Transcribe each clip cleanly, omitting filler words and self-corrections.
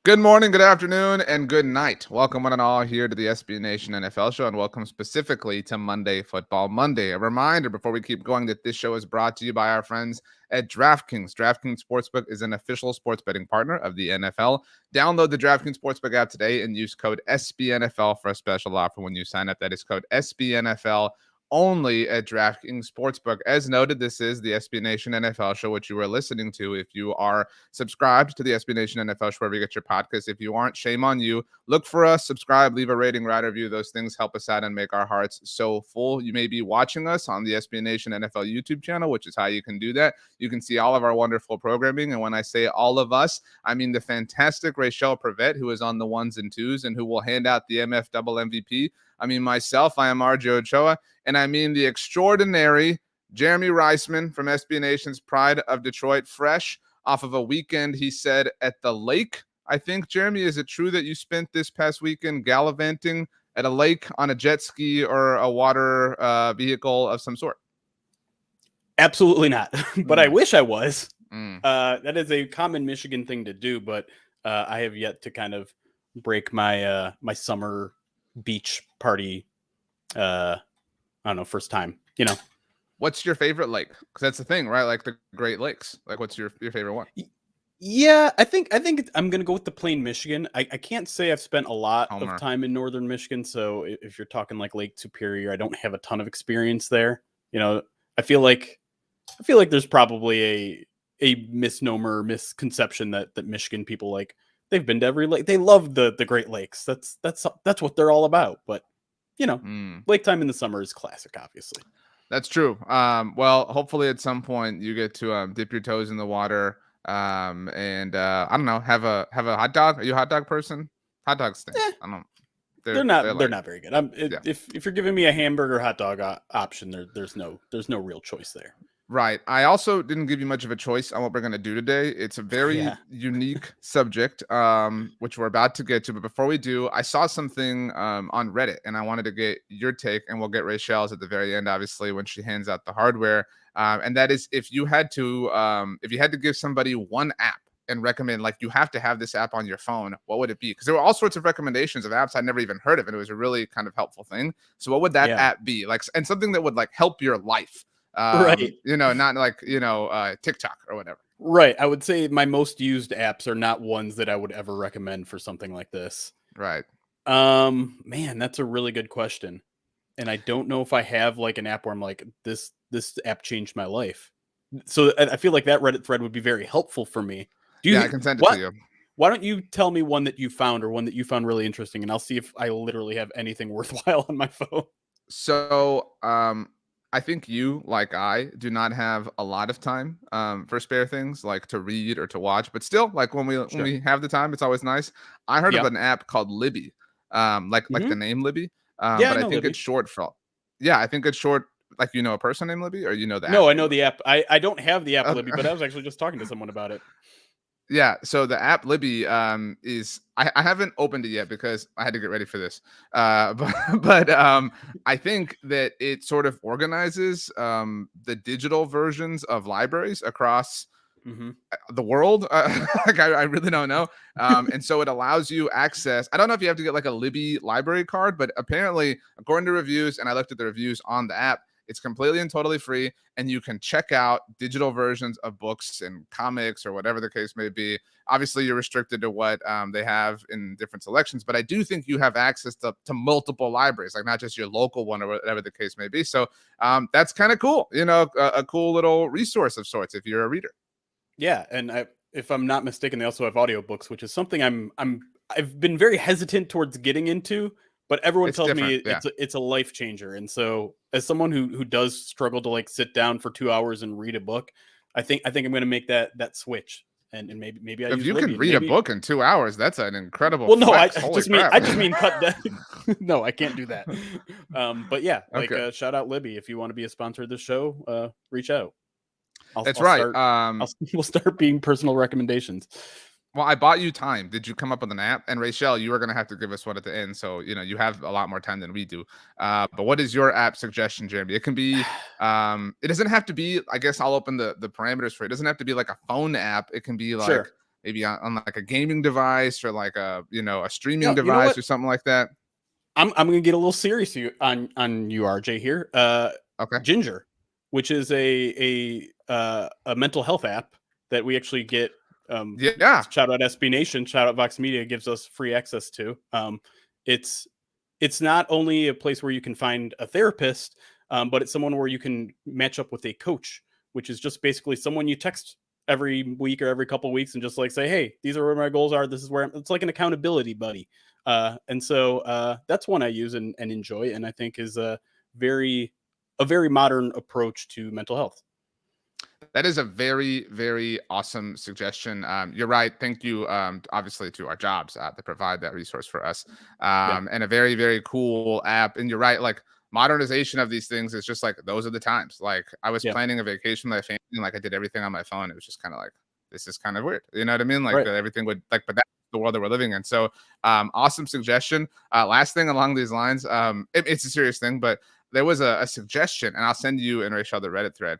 Good morning, good afternoon, and good night. Welcome one and all here to the SB Nation NFL show, and welcome specifically to Monday Football Monday. A reminder before we keep going that this show is brought to you by our friends at DraftKings. DraftKings Sportsbook is an official sports betting partner of the NFL. Download the DraftKings Sportsbook app today and use code SBNFL for a special offer when you sign up. That is code SBNFL only at DraftKings Sportsbook. As noted, this is the SB Nation NFL show, which you are listening to. If you are subscribed to the SB Nation NFL show, wherever you get your podcast, if you aren't, shame on you. Look for us, subscribe, leave a rating, write a review. Those things help us out and make our hearts so full. You may be watching us on the SB Nation NFL YouTube channel, which is how you can do that. You can see all of our wonderful programming. And when I say all of us, I mean the fantastic Rachel Prevet, who is on the ones and twos and who will hand out the MF double MVP. I mean myself, I am RJ Ochoa, and I mean the extraordinary Jeremy Reisman from SB Nation's Pride of Detroit, fresh off of a weekend, he said, at the lake. I think, Jeremy, is it true that you spent this past weekend gallivanting at a lake on a jet ski or a water vehicle of some sort? Absolutely not, but I wish I was. That is a common Michigan thing to do, but I have yet to kind of break my my summer beach party I don't know, first time, What's your favorite lake? Because that's the thing, right? Like the Great Lakes. Like, what's your favorite one? Yeah, I think I'm gonna go with the Plain Michigan. I can't say I've spent a lot Homer. of time in northern Michigan, so if you're talking like Lake Superior, I don't have a ton of experience there. I feel like there's probably a misnomer, misconception that Michigan people, like, they've been to every lake. They love the Great Lakes. That's what they're all about. But lake time in the summer is classic, obviously. That's true. Well, hopefully at some point you get to dip your toes in the water. And I don't know, have a hot dog. Are you a hot dog person? Hot dogs stink. I don't. They're not very good. If you're giving me a hamburger hot dog option, there's no real choice there. Right. I also didn't give you much of a choice on what we're going to do today. It's a very unique subject, which we're about to get to. But before we do, I saw something on Reddit, and I wanted to get your take, and we'll get Rachel's at the very end, obviously, when she hands out the hardware. And that is, if you had to give somebody one app and recommend, like, you have to have this app on your phone, what would it be? Because there were all sorts of recommendations of apps I'd never even heard of, and it was a really kind of helpful thing. So what would that app be? Like, and something that would, like, help your life. Right. Not like, TikTok or whatever. Right. I would say my most used apps are not ones that I would ever recommend for something like this. Right. Man, that's a really good question. And I don't know if I have like an app where I'm like, this app changed my life. So I feel like that Reddit thread would be very helpful for me. I can send it to you. Why don't you tell me one that you found, or one that you found really interesting, and I'll see if I literally have anything worthwhile on my phone. So, I think you, like I, do not have a lot of time for spare things like to read or to watch, but still, like when we have the time, it's always nice. I heard of an app called Libby, like the name Libby, but I think Libby. It's short for. Yeah, I think it's short. Like, a person named Libby, or the app? No, I know the app. I don't have the app Libby, but I was actually just talking to someone about it. Yeah, so the app Libby is I haven't opened it yet because I had to get ready for this. But I think that it sort of organizes the digital versions of libraries across the world. Like I really don't know. And so it allows you access. I don't know if you have to get like a Libby library card, but apparently, according to reviews, and I looked at the reviews on the app, it's completely and totally free, and you can check out digital versions of books and comics or whatever the case may be. Obviously, you're restricted to what they have in different selections, but I do think you have access to multiple libraries, like not just your local one or whatever the case may be. So that's kind of cool, a cool little resource of sorts if you're a reader. Yeah, and if I'm not mistaken, they also have audiobooks, which is something I've been very hesitant towards getting into. But everyone tells me it's a life changer. And so as someone who does struggle to like sit down for 2 hours and read a book, I think I'm going to make that switch. And maybe if you can read a book in 2 hours, that's an incredible. Well, no, I just mean cut down. No, I can't do that. But yeah, shout out Libby. If you want to be a sponsor of the show, reach out. That's right. We'll start being personal recommendations. Well, I bought you time. Did you come up with an app? And Rachel, you are going to have to give us one at the end. So, you have a lot more time than we do. But what is your app suggestion, Jeremy? It can be, it doesn't have to be, I guess I'll open the parameters for it. It doesn't have to be like a phone app. It can be like maybe on like a gaming device or like a a streaming You know device what? or something like that. I'm gonna get a little serious on you, RJ here. Okay. Ginger, which is a mental health app that we actually get. Yeah. Shout out SB Nation, shout out Vox Media gives us free access to. It's not only a place where you can find a therapist, but it's someone where you can match up with a coach, which is just basically someone you text every week or every couple of weeks and just like say, hey, these are where my goals are. This is where it's like an accountability buddy. And so that's one I use and enjoy, and I think is a very modern approach to mental health. That is a very, very awesome suggestion. You're right. Thank you, obviously, to our jobs that provide that resource for us, and a very, very cool app. And you're right, like modernization of these things is just like those are the times. Like I was planning a vacation with my family, and like I did everything on my phone. It was just kind of like, this is kind of weird. You know what I mean? Like everything would like, but that's the world that we're living in. So, awesome suggestion. Last thing along these lines, it's a serious thing, but there was a suggestion, and I'll send you and Rachel the Reddit thread.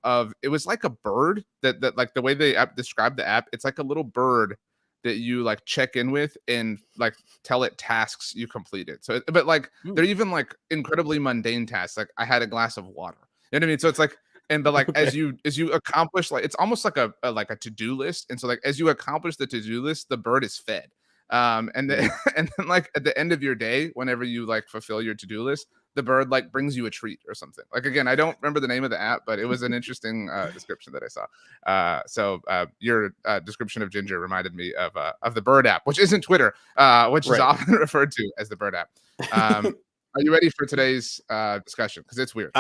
Of it was like a bird that like the way they described the app, it's like a little bird that you like check in with and like tell it tasks you completed. So, but like they're even like incredibly mundane tasks. Like I had a glass of water. You know what I mean? So it's like, but like as you accomplish, like it's almost like a to-do list. And so like as you accomplish the to-do list, the bird is fed. And then and then like at the end of your day, whenever you like fulfill your to-do list, the bird like brings you a treat or something. Like again, I don't remember the name of the app, but it was an interesting description that I saw. So your description of Ginger reminded me of the Bird app, which isn't Twitter, which is often referred to as the Bird app. Are you ready for today's discussion? Because it's weird.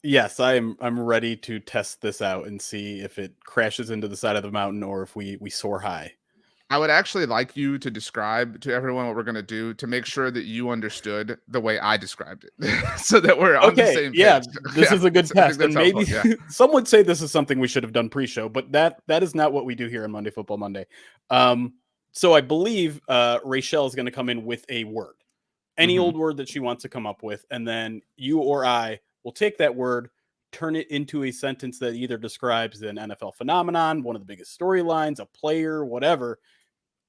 Yes, I'm ready to test this out and see if it crashes into the side of the mountain or if we soar high. I would actually like you to describe to everyone what we're going to do to make sure that you understood the way I described it so that we're on the same page. Yeah, this is a good test. And maybe some would say this is something we should have done pre-show, but that is not what we do here on Monday Football Monday. So I believe Rachel is going to come in with a word, any old word that she wants to come up with, and then you or I will take that word, turn it into a sentence that either describes an NFL phenomenon, one of the biggest storylines, a player, whatever.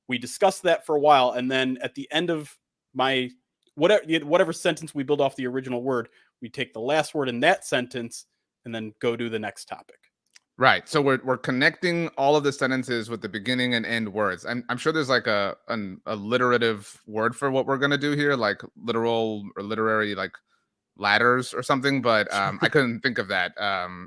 We discussed that for a while, and then at the end of my whatever sentence we build off the original word, we take the last word in that sentence and then go to the next topic. Right. So we're connecting all of the sentences with the beginning and end words. I'm sure there's like a alliterative word for what we're gonna do here, like literal or literary, like ladders or something, but I couldn't think of that.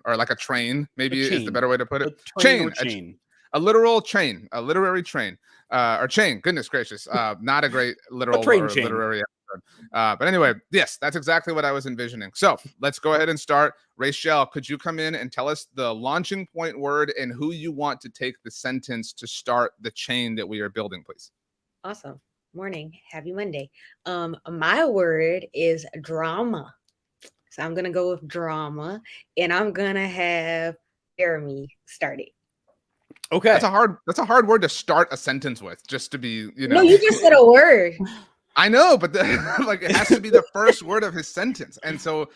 Or like a train, maybe is the better way to put it. Chain. A literal chain, a literary train, or chain. Goodness gracious, not a great literal or literary episode. But anyway, yes, that's exactly what I was envisioning. So let's go ahead and start. Rachel, could you come in and tell us the launching point word and who you want to take the sentence to start the chain that we are building, please? Awesome. Morning. Happy Monday. My word is drama. So I'm gonna go with drama, and I'm gonna have Jeremy start it. Okay. That's a hard word to start a sentence with, just to be, No, you just said a word. I know, but like it has to be the first word of his sentence. And so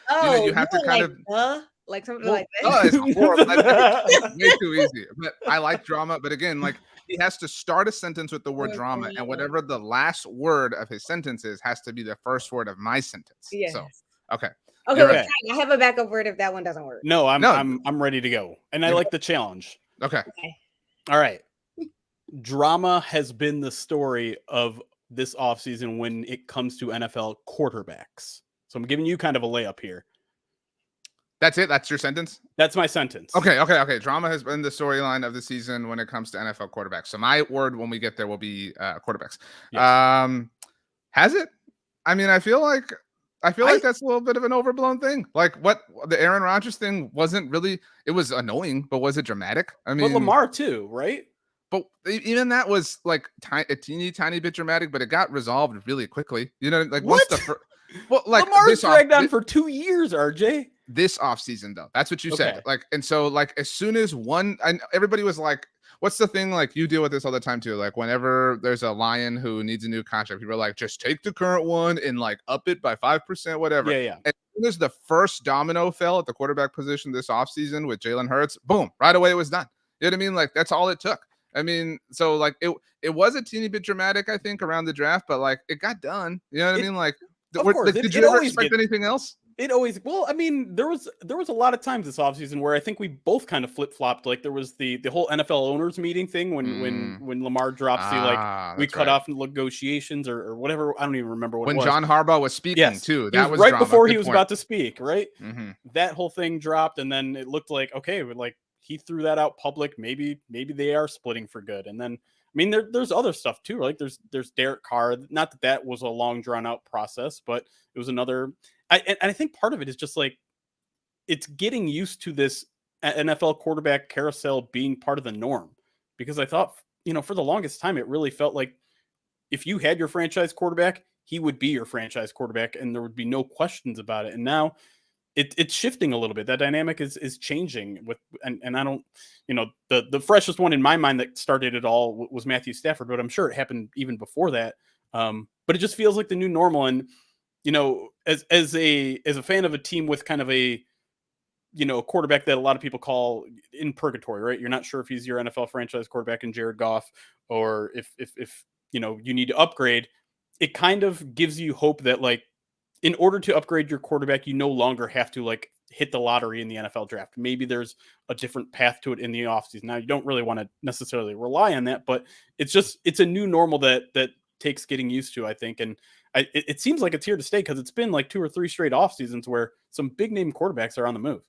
you have to kind of like something like that. Oh, it's horrible. That's way too easy. But I like drama. But again, like he has to start a sentence with the word drama, and whatever the last word of his sentence is has to be the first word of my sentence. Yes. So okay. Okay. I have a backup word if that one doesn't work. No, I'm ready to go. And I like the challenge. Okay. All right. Drama has been the story of this offseason when it comes to NFL quarterbacks. So I'm giving you kind of a layup here. That's it? That's your sentence? That's my sentence. Okay. Drama has been the storyline of the season when it comes to NFL quarterbacks. So my word when we get there will be quarterbacks. Yes. Has it? I mean, I feel like that's a little bit of an overblown thing. Like what the Aaron Rodgers thing wasn't really, it was annoying, but was it dramatic? I mean, but Lamar too, right? But even that was like a tiny bit dramatic, but it got resolved really quickly. You know, like what? Lamar's dragged on for 2 years, RJ. This offseason, though, that's what you said. Like, and so like as soon as everybody was like, what's the thing? Like you deal with this all the time too. Like whenever there's a Lion who needs a new contract, people are like, just take the current one and like up it by 5%, whatever. Yeah. And as soon as the first domino fell at the quarterback position this offseason with Jalen Hurts, boom, right away it was done. You know what I mean? Like that's all it took. I mean, so like it was a teeny bit dramatic, I think, around the draft, but like it got done. You know what I mean? Like, Of course, did it you ever always expect anything else? It always well, I mean, there was a lot of times this offseason where I think we both kind of flip-flopped. Like there was the whole NFL owners meeting thing when Lamar drops the like we That's cut right. off negotiations or whatever. I don't even remember what When it was. John Harbaugh was speaking too. He That was was right drama. before Good he was point. about to speak, right? Mm-hmm. That whole thing dropped, and then it looked like okay, like he threw that out public. Maybe they are splitting for good. And then I mean there's other stuff too, like there's Derek Carr. Not that was a long drawn out process, but it was another. And I think part of it is just like it's getting used to this NFL quarterback carousel being part of the norm, because I thought, for the longest time, it really felt like if you had your franchise quarterback, he would be your franchise quarterback and there would be no questions about it. And now it's shifting a little bit. That dynamic is changing and I don't, the freshest one in my mind that started it all was Matthew Stafford, but I'm sure it happened even before that. But it just feels like the new normal. And, as a fan of a team with kind of a quarterback that a lot of people call in purgatory, right? You're not sure if he's your NFL franchise quarterback in Jared Goff, or if you need to upgrade. It kind of gives you hope that like, in order to upgrade your quarterback, you no longer have to like hit the lottery in the NFL draft. Maybe there's a different path to it in the offseason. Now you don't really want to necessarily rely on that, but it's a new normal that takes getting used to, I think. And it seems like it's here to stay, because it's been like 2 or 3 straight off seasons where some big name quarterbacks are on the move.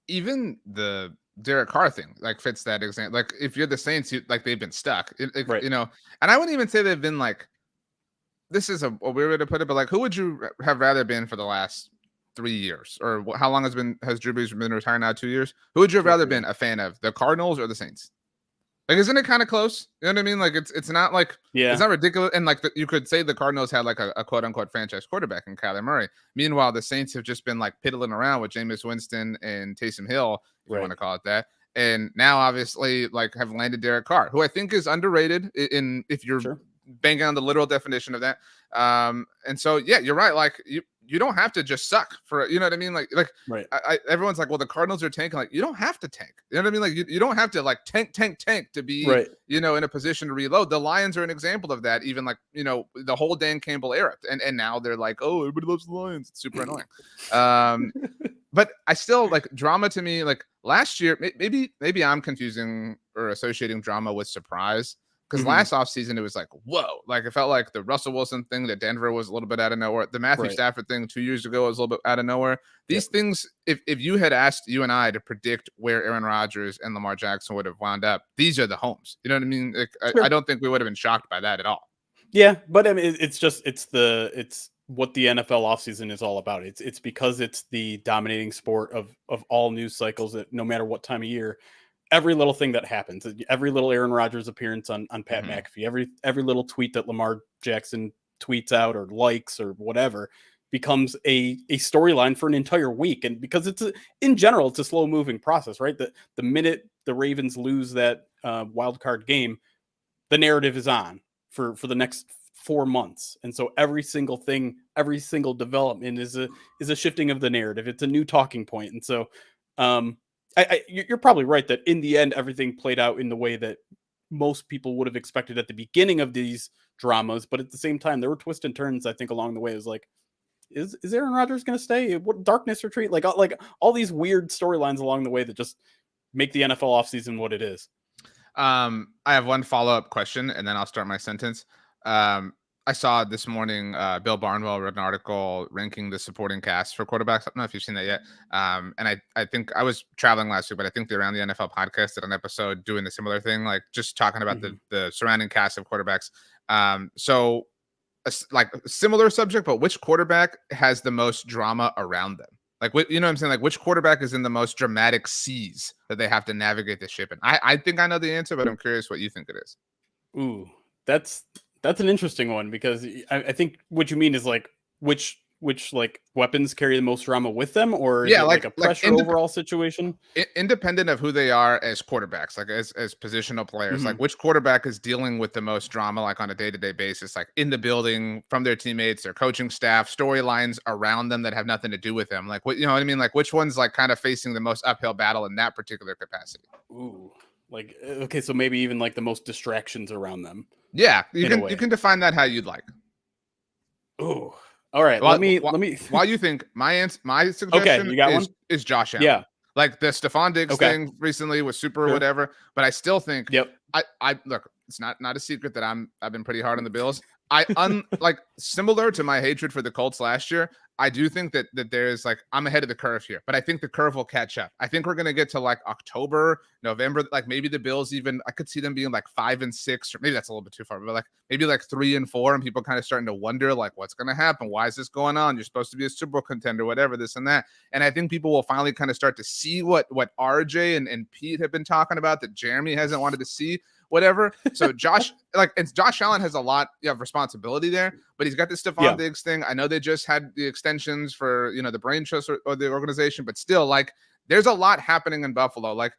Even the Derek Carr thing like fits that example. Like if you're the Saints, they've been stuck, right. And I wouldn't even say they've been like, this is a weird way to put it, but like, who would you have rather been for the last 3 years, or how long has Drew Brees been retired now? 2 years. Who would you have rather been a fan of, the Cardinals or the Saints? Like, isn't it kind of close? You know what I mean? Like, it's not like, it's not ridiculous. And like, you could say the Cardinals had like a quote unquote franchise quarterback in Kyler Murray. Meanwhile, the Saints have just been like piddling around with Jameis Winston and Taysom Hill, if you want to call it that. And now, obviously, like, have landed Derek Carr, who I think is underrated in if you're banging on the literal definition of that. And so, yeah, you're right. Like, you don't have to just suck for, you know what I mean? Like, right. Everyone's like, well, the Cardinals are tanking. Like, you don't have to tank. You know what I mean? Like, you don't have to like tank to be, in a position to reload. The Lions are an example of that. Even like, the whole Dan Campbell era. And now they're like, oh, everybody loves the Lions. It's super annoying. But I still like drama to me. Like last year, maybe I'm confusing or associating drama with surprise. Because last offseason, it was like, whoa. Like, it felt like the Russell Wilson thing that Denver was a little bit out of nowhere. The Matthew Stafford thing 2 years ago was a little bit out of nowhere. These things, if you had asked you and I to predict where Aaron Rodgers and Lamar Jackson would have wound up, these are the homes. You know what I mean? Like, I don't think we would have been shocked by that at all. Yeah, but I mean, it's what the NFL offseason is all about. It's because it's the dominating sport of all news cycles, that no matter what time of year, every little thing that happens, every little Aaron Rodgers appearance on Pat McAfee, every little tweet that Lamar Jackson tweets out or likes or whatever becomes a storyline for an entire week. And because in general, it's a slow moving process, right? The minute the Ravens lose that wild card game, the narrative is on for the next 4 months. And so every single thing, every single development is a shifting of the narrative. It's a new talking point. And so, you're probably right that in the end, everything played out in the way that most people would have expected at the beginning of these dramas. But at the same time, there were twists and turns, I think, along the way. It was like, is Aaron Rodgers going to stay? What darkness retreat? Like all these weird storylines along the way that just make the NFL offseason what it is. I have one follow-up question, and then I'll start my sentence. I saw this morning Bill Barnwell wrote an article ranking the supporting cast for quarterbacks. I don't know if you've seen that yet. And I think I was traveling last week, but I think the Around the NFL podcast did an episode doing a similar thing, like just talking about the surrounding cast of quarterbacks. So like a similar subject, but which quarterback has the most drama around them? Like, you know what I'm saying? Like, which quarterback is in the most dramatic seas that they have to navigate the ship in? I think I know the answer, but I'm curious what you think it is. Ooh, that's an interesting one, because I think what you mean is like which like weapons carry the most drama with them, or is it like a pressure overall situation? Independent of who they are as quarterbacks, like as positional players, like which quarterback is dealing with the most drama, like on a day-to-day basis, like in the building, from their teammates, their coaching staff, storylines around them that have nothing to do with them. Like, what, you know what I mean? Like, which one's like kind of facing the most uphill battle in that particular capacity? Ooh, Like, okay, so maybe even like the most distractions around them. Yeah, you In a can way. you can define that how you'd like. Oh, all right. Why, let me. why you think my Okay, suggestion you got one. is Josh Allen. Yeah. Like the Stephon Diggs Okay. thing recently was super or Sure. whatever, but I still think Yep. I look, it's not a secret that I've been pretty hard on the Bills. Like similar to my hatred for the Colts last year, I do think that there's like I'm ahead of the curve here, but I think the curve will catch up. I think we're gonna get to like October, November, like maybe the Bills even I could see them being like 5-6, or maybe that's a little bit too far, but like maybe like 3-4, and people kind of starting to wonder like what's gonna happen? Why is this going on? You're supposed to be a Super Bowl contender, whatever, this and that. And I think people will finally kind of start to see what RJ and Pete have been talking about that Jeremy hasn't wanted to see. Whatever. So Josh Allen has a lot of responsibility there, but he's got the Stephon Diggs thing. I know they just had the extensions for the brain trust or the organization, but still, like, there's a lot happening in Buffalo. Like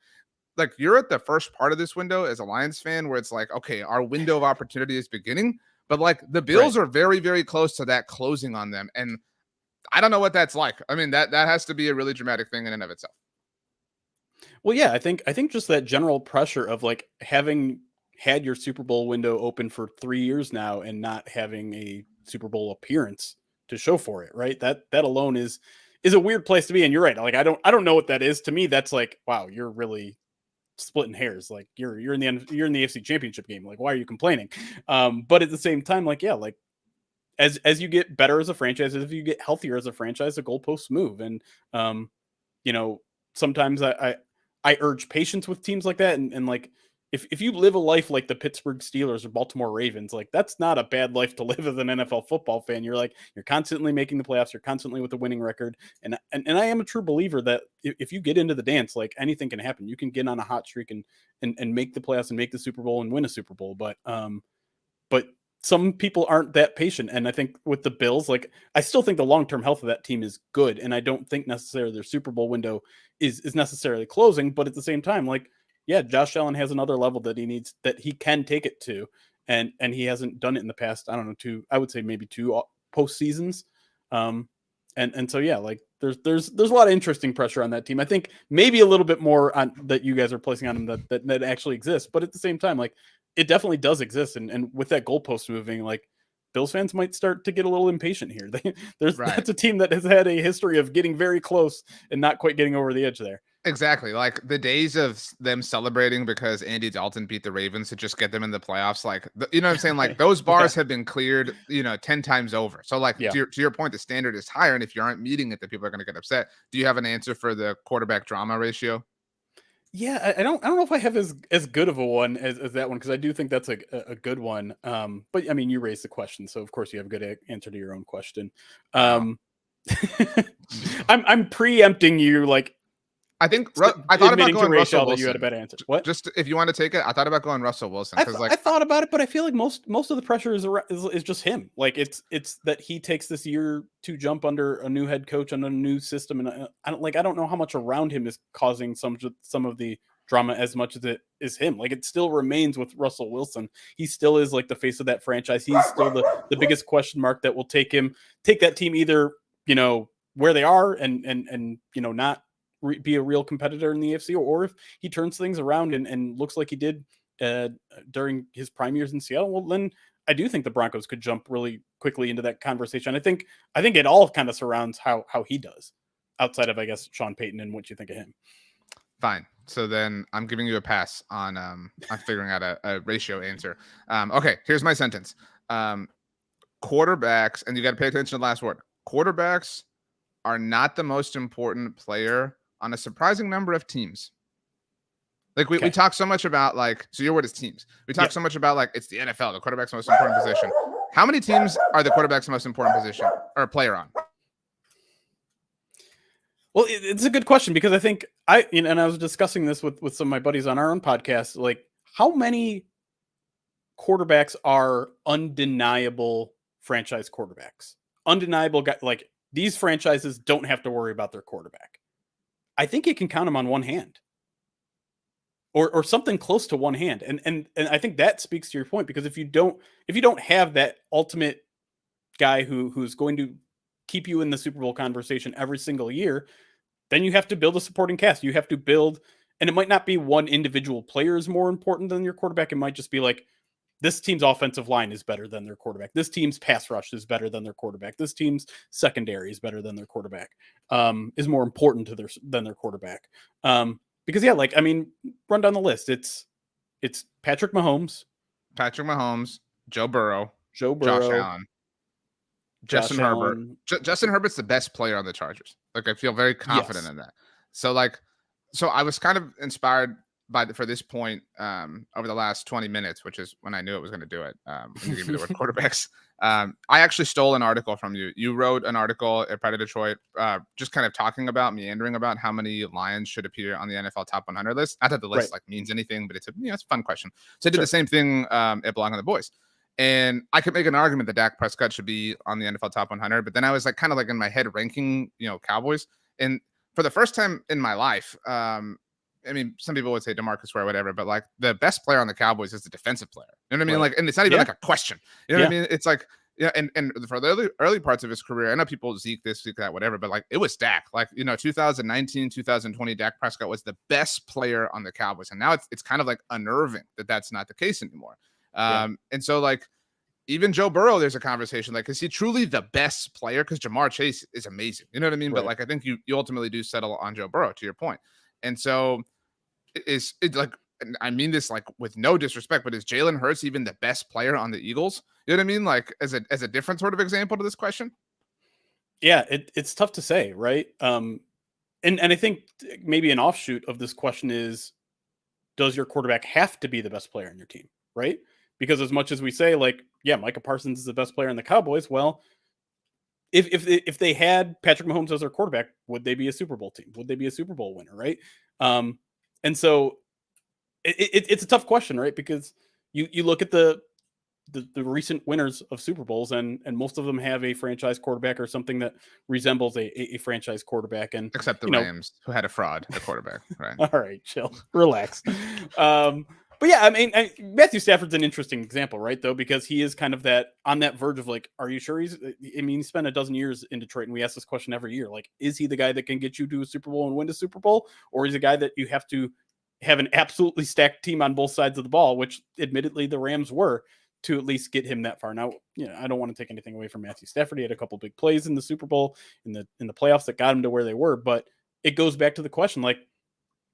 you're at the first part of this window as a Lions fan where it's like, okay, our window of opportunity is beginning, but like the Bills are very, very close to that closing on them. And I don't know what that's like. I mean, that has to be a really dramatic thing in and of itself. Well, yeah, I think just that general pressure of like having had your Super Bowl window open for 3 years now and not having a Super Bowl appearance to show for it, right? That alone is a weird place to be. And you're right. Like I don't know what that is. To me, that's like, wow, you're really splitting hairs. Like you're in the AFC Championship game. Like, why are you complaining? But at the same time, like, yeah, like as you get better as a franchise, as you get healthier as a franchise, the goalposts move. And sometimes I urge patience with teams like that. And like, if you live a life like the Pittsburgh Steelers or Baltimore Ravens, like that's not a bad life to live as an NFL football fan. You're constantly making the playoffs. You're constantly with a winning record. And I am a true believer that if you get into the dance, like anything can happen. You can get on a hot streak and make the playoffs and make the Super Bowl and win a Super Bowl. But some people aren't that patient. And I think with the Bills, like I still think the long-term health of that team is good. And I don't think necessarily their Super Bowl window is necessarily closing, but at the same time, like, yeah, Josh Allen has another level that he can take it to. And he hasn't done it in the past. I don't know, I would say maybe 2 postseasons. And so, yeah, like there's a lot of interesting pressure on that team. I think maybe a little bit more on that you guys are placing on them that actually exists. But at the same time, like it definitely does exist. And with that goalpost moving, like Bills fans might start to get a little impatient here. That's a team that has had a history of getting very close and not quite getting over the edge there. Exactly. Like the days of them celebrating because Andy Dalton beat the Ravens to just get them in the playoffs, like, you know what I'm saying? Like those bars have been cleared, 10 times over. So like to your point, the standard is higher. And if you aren't meeting it, then people are going to get upset. Do you have an answer for the quarterback drama ratio? Yeah, I don't know if I have as good of a one as that one, because I do think that's a good one. But I mean, you raised the question, so of course you have a good answer to your own question. I'm preempting you, like. I think I thought about going Russell Wilson. You had a better answer. What? Just if you want to take it, I thought about going Russell Wilson because I thought about it, but I feel like most of the pressure is just him. Like it's that he takes this year to jump under a new head coach and a new system, and I don't know how much around him is causing some of the drama as much as it is him. Like it still remains with Russell Wilson. He still is like the face of that franchise. He's still the biggest question mark that will take that team either where they are and not be a real competitor in the AFC, or if he turns things around and looks like he did during his prime years in Seattle, well, then I do think the Broncos could jump really quickly into that conversation. I think it all kind of surrounds how he does, outside of, I guess, Sean Payton and what you think of him. Fine. So then I'm giving you a pass on figuring out a ratio answer. Okay, here's my sentence. Quarterbacks, and you got to pay attention to the last word. Quarterbacks are not the most important player on a surprising number of teams. Like we talk so much about so your word is teams. We talk so much about it's the NFL, the quarterback's most important position. How many teams are the quarterback's most important position or player on? Well, it's a good question, because I think I was discussing this with some of my buddies on our own podcast. Like, how many quarterbacks are undeniable franchise quarterbacks? Undeniable guy, like these franchises don't have to worry about their quarterback. I think you can count them on one hand, or something close to one hand. And I think that speaks to your point, because if you don't have that ultimate guy who's going to keep you in the Super Bowl conversation every single year, then you have to build a supporting cast. You have to build And it might not be one individual player is more important than your quarterback. It might just be like, this team's offensive line is better than their quarterback. This team's pass rush is better than their quarterback. This team's secondary is better than their quarterback. Is more important to than their quarterback. Because yeah, like, I mean, run down the list. It's Patrick Mahomes, Joe Burrow, Josh Allen, Justin Herbert. Justin Herbert's the best player on the Chargers. Like, I feel very confident in that. So I was kind of inspired for this point over the last 20 minutes, which is when I knew it was going to do it. When you gave me the word quarterbacks. I actually stole an article from you. You wrote an article at Pride of Detroit, just kind of meandering about how many Lions should appear on the NFL top 100 list. Not that the list like means anything, but it's a fun question. So I did the same thing at Belong on the Boys. And I could make an argument that Dak Prescott should be on the NFL top 100, but then I was like kind of like in my head ranking, Cowboys. And for the first time in my life, I mean, some people would say DeMarcus Ware, whatever, but like the best player on the Cowboys is the defensive player. You know what I mean? Like, and it's not even like a question. You know what I mean? It's like, and for the early parts of his career, I know people Zeke this, Zeke that, whatever, but like it was Dak. Like, 2019, 2020, Dak Prescott was the best player on the Cowboys, and now it's kind of like unnerving that that's not the case anymore. And so like even Joe Burrow, there's a conversation like, is he truly the best player? Because Jamar Chase is amazing. You know what I mean? But like I think you ultimately do settle on Joe Burrow, to your point. And so it's like, I mean this like with no disrespect, but is Jalen Hurts even the best player on the Eagles? You know what I mean? Like as a different sort of example to this question. Yeah, it's tough to say, right? And I think maybe an offshoot of this question is, does your quarterback have to be the best player on your team, right? Because as much as we say like, yeah, Micah Parsons is the best player in the Cowboys, well, if they had Patrick Mahomes as their quarterback, would they be a Super Bowl team? Would they be a Super Bowl winner, right? And so it's a tough question, right? Because you look at the recent winners of Super Bowls, and most of them have a franchise quarterback or something that resembles a franchise quarterback. And except the Rams, who had a fraud at quarterback, right? All right, chill, relax. But yeah, I mean, Matthew Stafford's an interesting example, right? Though, because he is kind of on that verge of like, are you sure he's? I mean, he spent a dozen years in Detroit, and we ask this question every year: like, is he the guy that can get you to a Super Bowl and win a Super Bowl, or is he a guy that you have to have an absolutely stacked team on both sides of the ball, which admittedly the Rams were, to at least get him that far? Now, I don't want to take anything away from Matthew Stafford. He had a couple big plays in the Super Bowl, in the playoffs that got him to where they were, but it goes back to the question: like,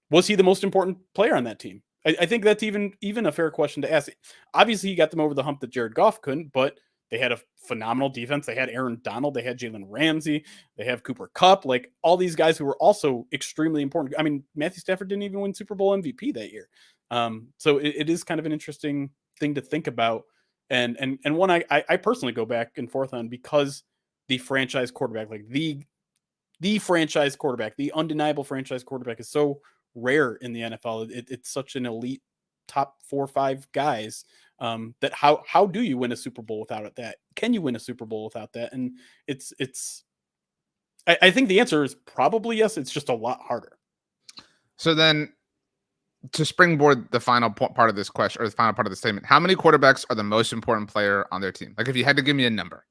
was he the most important player on that team? I think that's even a fair question to ask. Obviously, he got them over the hump that Jared Goff couldn't, but they had a phenomenal defense. They had Aaron Donald. They had Jalen Ramsey. They have Cooper Kupp. Like all these guys who were also extremely important. I mean, Matthew Stafford didn't even win Super Bowl MVP that year. So it is kind of an interesting thing to think about. And one I personally go back and forth on, because the franchise quarterback, like the franchise quarterback, the undeniable franchise quarterback, is so rare in the NFL. It's such an elite top 4 or 5 guys that how do you win a Super Bowl without that? Can you win a Super Bowl without that? And I think the answer is probably yes. It's just a lot harder. So then, to springboard the final part of this question, or the final part of the statement, how many quarterbacks are the most important player on their team? Like if you had to give me a number.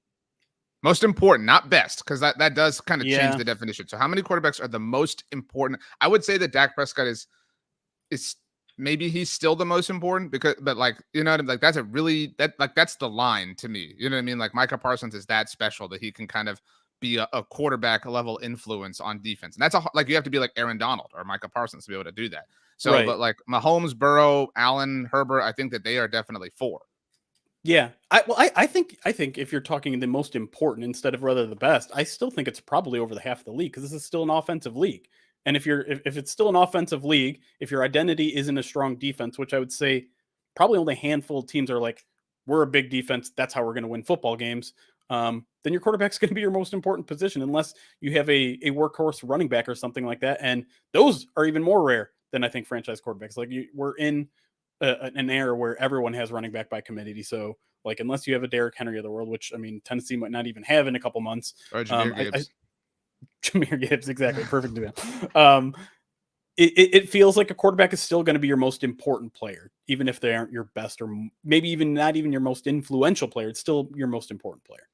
Most important, not best, because that does kind of change the definition. So how many quarterbacks are the most important? I would say that Dak Prescott is maybe he's still the most important, but like, like that's that's the line to me. You know what I mean? Like Micah Parsons is that special that he can kind of be a quarterback level influence on defense. And that's like you have to be like Aaron Donald or Micah Parsons to be able to do that. So, but like Mahomes, Burrow, Allen, Herbert, I think that they are definitely 4. Yeah, I think if you're talking the most important instead of rather the best, I still think it's probably over the half of the league, because this is still an offensive league. And if it's still an offensive league, if your identity isn't a strong defense, which I would say probably only a handful of teams are like, we're a big defense, that's how we're going to win football games, then your quarterback's going to be your most important position, unless you have a workhorse running back or something like that. And those are even more rare than I think franchise quarterbacks. Like we're in an era where everyone has running back by committee. So like, unless you have a Derrick Henry of the world, which I mean, Tennessee might not even have in a couple months. Or Jahmyr Gibbs. Jahmyr Gibbs, exactly. Perfect to them. It feels like a quarterback is still going to be your most important player, even if they aren't your best, or maybe even not even your most influential player. It's still your most important player.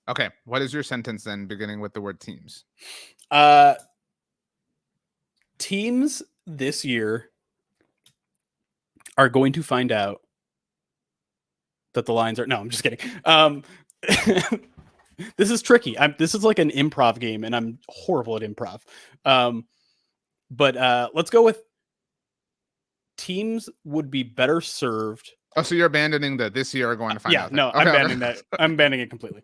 Okay. What is your sentence then, beginning with the word teams? Teams this year are going to find out that the Lions are. No, I'm just kidding. This is tricky. This is like an improv game, and I'm horrible at improv. But let's go with teams would be better served. Oh, so you're abandoning the this year are going to find out. Yeah, no, I'm abandoning that. I'm abandoning it completely.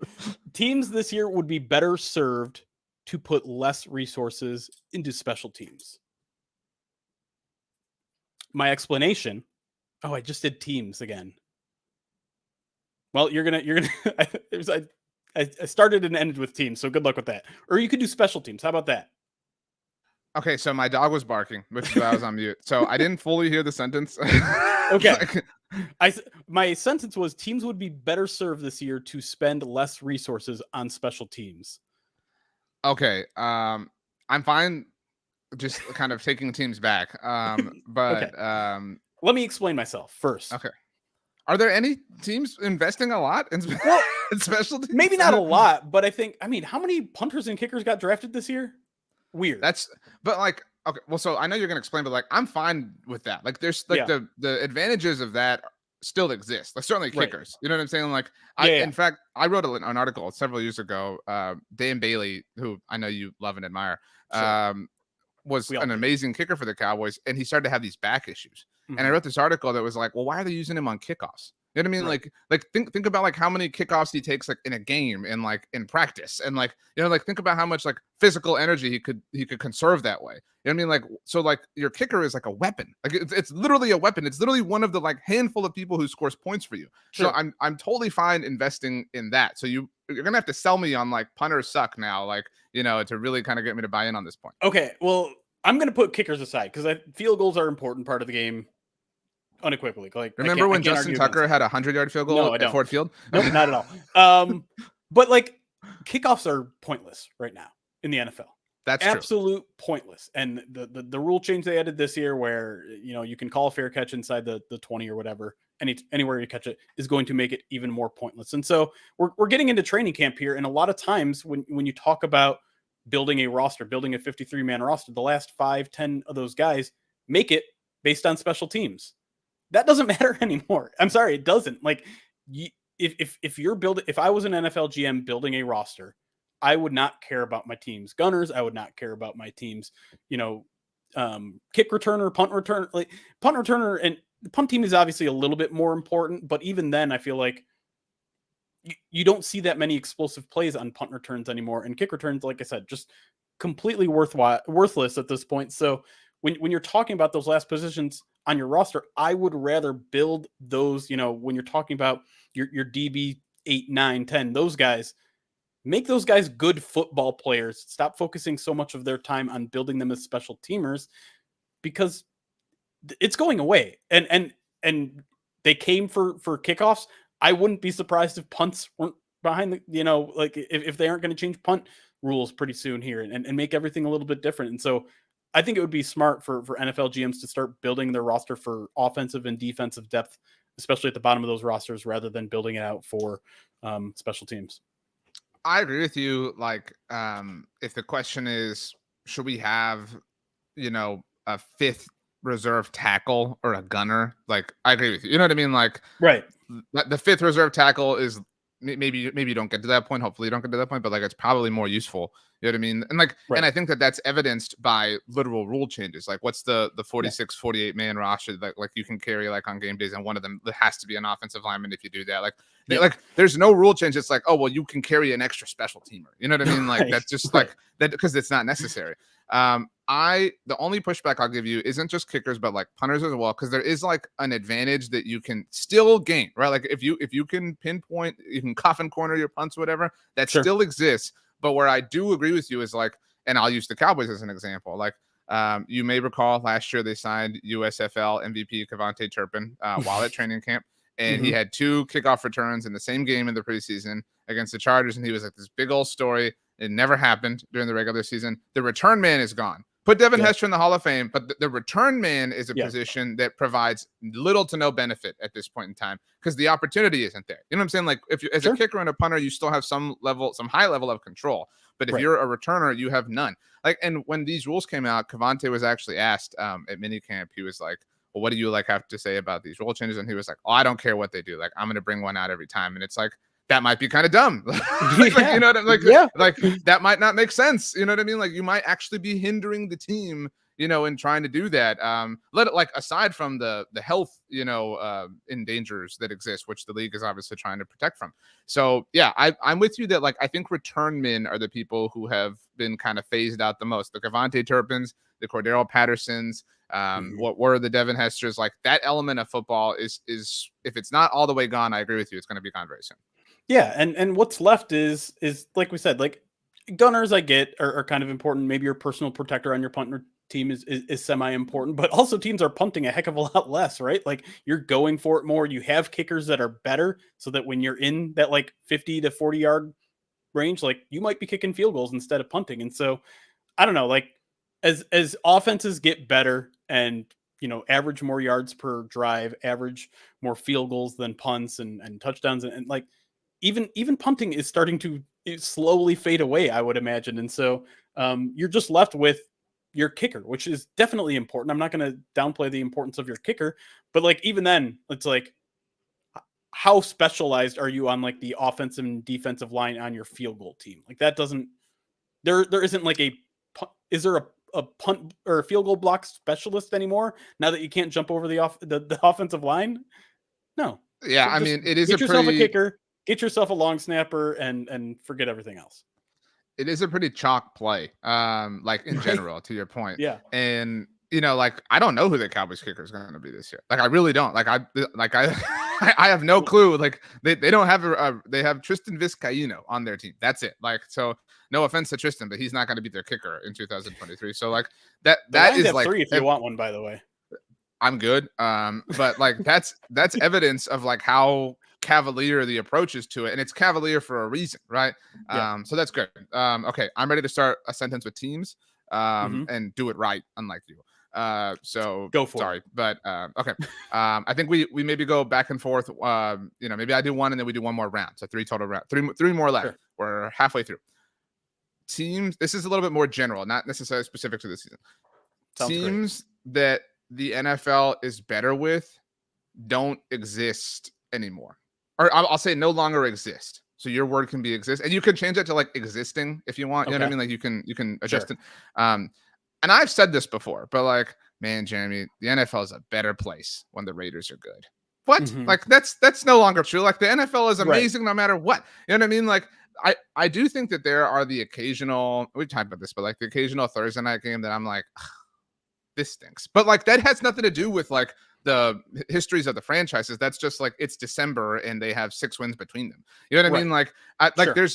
Teams this year would be better served to put less resources into special teams. My explanation. Oh, I just did teams again. Well, you're gonna. I started and ended with teams, so good luck with that. Or you could do special teams. How about that? Okay, so my dog was barking, which is why I was on mute. So I didn't fully hear the sentence. Okay. My sentence was teams would be better served this year to spend less resources on special teams. Okay. I'm fine just kind of taking teams back. But okay. Let me explain myself first. Okay. Are there any teams investing a lot in special teams? Maybe not a lot, but I mean, how many punters and kickers got drafted this year? Weird. But like, okay, well, so I know you're gonna explain, but like, I'm fine with that. Like, there's like the advantages of that still exist. Like, certainly kickers. Right. You know what I'm saying? Like, in fact, I wrote an article several years ago. Dan Bailey, who I know you love and admire, was an amazing kicker for the Cowboys, and he started to have these back issues. Mm-hmm. And I wrote this article that was like, well, why are they using him on kickoffs? You know what I mean? Right. Like think about like how many kickoffs he takes like in a game and like in practice, and like, you know, like think about how much like physical energy he could conserve that way. You know what I mean? Like, so like your kicker is like a weapon. Like it's literally a weapon. It's literally one of the like handful of people who scores points for you. Sure. So I'm totally fine investing in that. So you're gonna have to sell me on like punters suck now, like, you know, to really kind of get me to buy in on this point. Okay, well, I'm gonna put kickers aside because field goals are an important part of the game. Unequivocally, like remember when Justin Tucker had a 100-yard field goal at Ford Field? Nope, not at all. But like kickoffs are pointless right now in the NFL. That's absolute pointless. And the rule change they added this year, where you know you can call a fair catch inside the 20 or whatever, anywhere you catch it, is going to make it even more pointless. And so we're getting into training camp here, and a lot of times when you talk about building a roster, building a 53-man roster, the last 5-10 of those guys make it based on special teams. That doesn't matter anymore. I'm sorry, it doesn't. Like, if I was an NFL GM building a roster, I would not care about my team's gunners. I would not care about my team's, you know, kick returner, punt returner. Like punt returner and the punt team is obviously a little bit more important, but even then, I feel like you don't see that many explosive plays on punt returns anymore, and kick returns, like I said, just completely worthless at this point. So when you're talking about those last positions on your roster, I would rather build those, you know, when you're talking about your DB 8, 9, 10, those guys, make those guys good football players. Stop focusing so much of their time on building them as special teamers, because it's going away. And they came for kickoffs. I wouldn't be surprised if punts weren't behind the, you know, like if they aren't going to change punt rules pretty soon here and make everything a little bit different. And so I think it would be smart for NFL GMs to start building their roster for offensive and defensive depth, especially at the bottom of those rosters, rather than building it out for special teams. I agree with you. Like, if the question is, should we have, you know, a fifth reserve tackle or a gunner? Like, I agree with you. You know what I mean? Like, right. The fifth reserve tackle is maybe you don't get to that point. Hopefully you don't get to that point, but like, it's probably more useful. You know what I mean? And like, and I think that's evidenced by literal rule changes. Like, what's the 46, 48 man roster that like you can carry like on game days, and one of them has to be an offensive lineman if you do that. Like, like there's no rule change. It's like, oh well, you can carry an extra special teamer. You know what I mean? Like that's just like that because it's not necessary. The only pushback I'll give you isn't just kickers, but like punters as well, because there is like an advantage that you can still gain, right? Like if you can pinpoint, you can coffin corner your punts, whatever, that still exists. But where I do agree with you is like, and I'll use the Cowboys as an example. Like, you may recall last year they signed USFL MVP Kevontae Turpin while at training camp, and he had 2 kickoff returns in the same game in the preseason against the Chargers, and he was like this big old story. It never happened during the regular season. The return man is gone. Put Devin Hester in the Hall of Fame, but the return man is a position that provides little to no benefit at this point in time because the opportunity isn't there. You know what I'm saying? Like if you as a kicker and a punter, you still have some high level of control. But if Right. you're a returner, you have none. Like, and when these rules came out, Cavante was actually asked at minicamp, he was like, well, what do you like have to say about these rule changes? And he was like, oh, I don't care what they do. Like, I'm going to bring one out every time. And it's like, that might be kind of dumb. Like, you know what I mean? Like, Yeah. like that might not make sense. You know what I mean? Like, you might actually be hindering the team, you know, in trying to do that. Let it, like, aside from the health, you know, in dangers that exist, which the league is obviously trying to protect from. So yeah, I'm with you that, like, I think return men are the people who have been kind of phased out the most. The Cavante Turpins, the Cordero Pattersons, what were the Devin Hesters. Like, that element of football is if it's not all the way gone, I agree with you, it's going to be gone very soon. Yeah, and what's left is like we said, like, gunners I get are kind of important. Maybe your personal protector on your punter team is semi-important, but also teams are punting a heck of a lot less, right? Like, you're going for it more. You have kickers that are better, so that when you're in that like 50 to 40 yard range, like, you might be kicking field goals instead of punting. And so I don't know, like, as offenses get better and, you know, average more yards per drive, average more field goals than punts and touchdowns, and like, even punting is starting to slowly fade away, I would imagine. And so you're just left with your kicker, which is definitely important. I'm not going to downplay the importance of your kicker, but like, even then, it's like, how specialized are you on like the offensive and defensive line on your field goal team? Like, that doesn't, there isn't like is there a punt or a field goal block specialist anymore now that you can't jump over the offensive line? No. Yeah, So I mean, it is get a yourself pretty a kicker, get yourself a long snapper, and forget everything else. it is a pretty chalk play, like, in Right. general, to your point. Yeah. And, you know, like, I don't know who the Cowboys kicker is going to be this year. Like, I really don't. Like, I I have no clue. Like, they don't have they have Tristan Vizcaíno on their team. That's it. Like, so no offense to Tristan, but he's not going to be their kicker in 2023. So, like, that Lions is have like, 3 if you want one, by the way. I'm good. But like, that's evidence of like how cavalier the approach is to it, and it's cavalier for a reason, right? Yeah. So that's good. Okay, I'm ready to start a sentence with teams, Mhm. and do it right, unlike you. So Go for sorry, it. but okay. I think we maybe go back and forth. You know, maybe I do one and then we do one more round. So 3 total round, three more left. Sure. We're halfway through. Teams. This is a little bit more general, not necessarily specific to this season. Sounds great. Teams that the NFL is better with don't exist anymore, or I'll say no longer exist. So your word can be exist, and you can change it to like existing if you want. You know what I Okay. mean? Like, you can adjust Sure. it. And I've said this before, but like, man, Jeremy, the NFL is a better place when the Raiders are good. What? Mhm. Like, that's no longer true. Like, the NFL is Right. amazing no matter what. You know what I mean? Like, I do think that there are the occasional, we talked about this, but like the occasional Thursday night game that I'm like, this stinks. But like, that has nothing to do with like the histories of the franchises. That's just like, it's December and they have 6 wins between them. You know what I mean? Right. Like, Sure.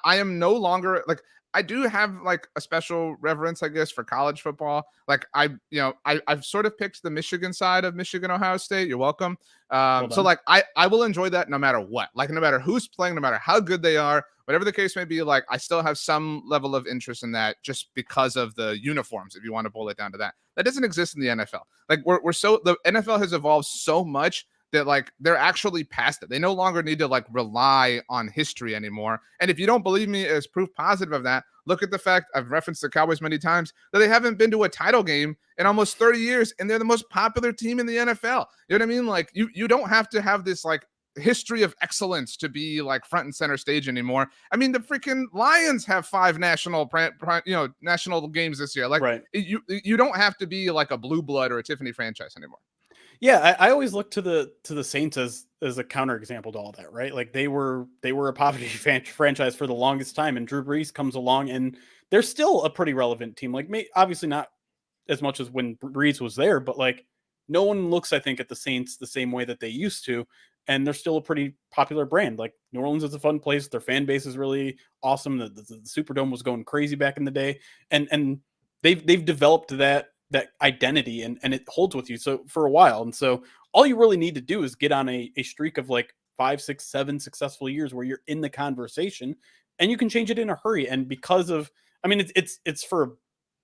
I am no longer like, I do have like a special reverence, I guess, for college football. Like, I've sort of picked the Michigan side of Michigan, Ohio State. You're welcome. So done. like, I will enjoy that no matter what. Like, no matter who's playing, no matter how good they are, whatever the case may be. Like, I still have some level of interest in that just because of the uniforms. If you want to boil it down to that, that doesn't exist in the NFL. Like, the NFL has evolved so much that like they're actually past it. They no longer need to like rely on history anymore. And if you don't believe me as proof positive of that, look at the fact I've referenced the Cowboys many times that they haven't been to a title game in almost 30 years, and they're the most popular team in the NFL. You know what I mean? Like, you don't have to have this like history of excellence to be like front and center stage anymore. I mean, the freaking Lions have 5 national games this year. Like, Right. you don't have to be like a blue blood or a Tiffany franchise anymore. Yeah, I always look to the Saints as a counterexample to all that, right? Like, they were a poverty franchise for the longest time, and Drew Brees comes along, and they're still a pretty relevant team. Like, obviously not as much as when Brees was there, but like, no one looks, I think, at the Saints the same way that they used to, and they're still a pretty popular brand. Like, New Orleans is a fun place. Their fan base is really awesome. The Superdome was going crazy back in the day, and they've developed that identity, and it holds with you so for a while. And so all you really need to do is get on a streak of like 5, 6, 7 successful years where you're in the conversation, and you can change it in a hurry. And because of, I mean, it's for a